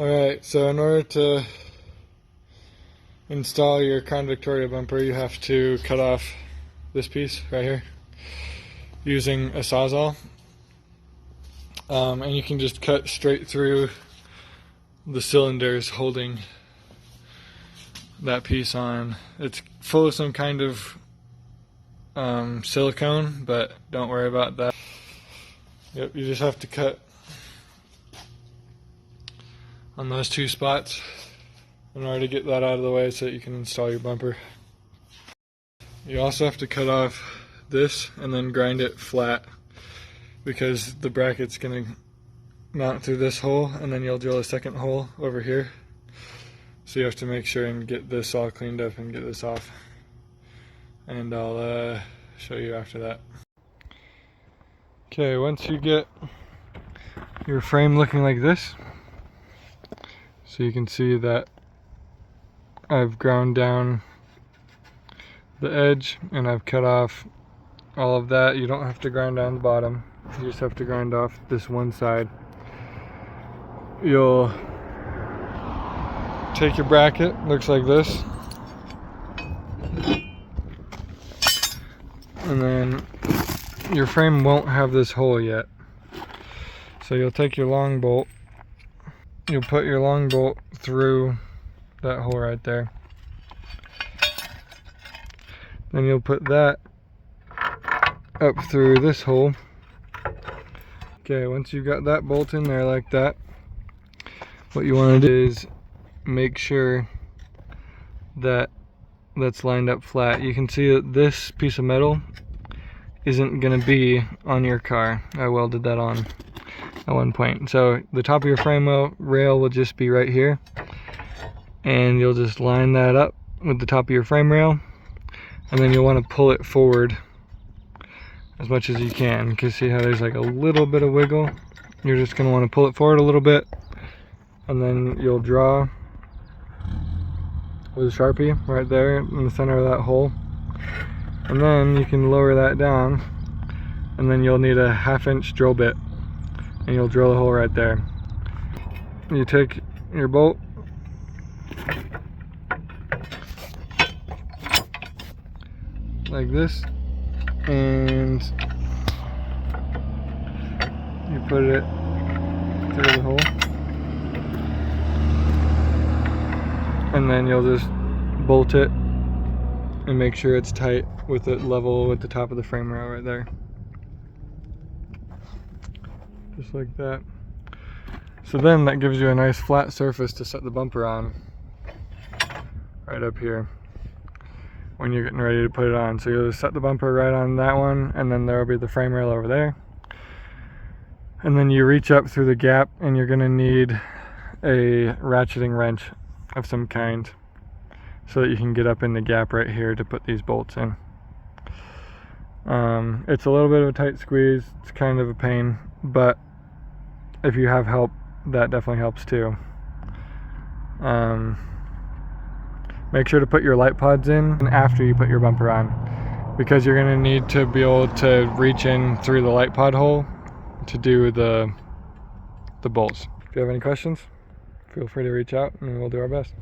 Alright, so in order to install your Crown Victoria bumper, you have to cut off this piece right here using a Sawzall. And you can just cut straight through the cylinders holding that piece on. It's full of some kind of silicone, but don't worry about that. Yep, you just have to cut on those two spots in order to get that out of the way so that you can install your bumper. You also have to cut off this and then grind it flat, because the bracket's going to mount through this hole, and then you'll drill a second hole over here. So you have to make sure and get this all cleaned up and get this off. And I'll show you after that. Okay, once you get your frame looking like this, so you can see that I've ground down the edge and I've cut off all of that. You don't have to grind down the bottom, you just have to grind off this one side. You'll take your bracket, looks like this, and then your frame won't have this hole yet. So you'll take your long bolt, you'll put your long bolt through that hole right there. Then you'll put that up through this hole. Okay, once you've got that bolt in there like that, what you want to do is make sure that that's lined up flat. You can see that this piece of metal isn't going to be on your car. I welded that on at one point. So the top of your frame rail will just be right here, and you'll just line that up with the top of your frame rail, and then you'll want to pull it forward as much as you can. You can see how there's like a little bit of wiggle. You're just going to want to pull it forward a little bit, and then you'll draw with a Sharpie right there in the center of that hole, and then you can lower that down, and then you'll need a 1/2-inch drill bit, and you'll drill a hole right there. You take your bolt, like this, and you put it through the hole, and then you'll just bolt it and make sure it's tight with it level with the top of the frame rail right there, just like that. So then that gives you a nice flat surface to set the bumper on right up here when you're getting ready to put it on. So you'll just set the bumper right on that one, and then there will be the frame rail over there, and then you reach up through the gap, and you're going to need a ratcheting wrench of some kind so that you can get up in the gap right here to put these bolts in. It's a little bit of a tight squeeze, it's kind of a pain, but if you have help, that definitely helps too. Make sure to put your light pods in after you put your bumper on, because you're going to need to be able to reach in through the light pod hole to do the bolts. If you have any questions, feel free to reach out and we'll do our best.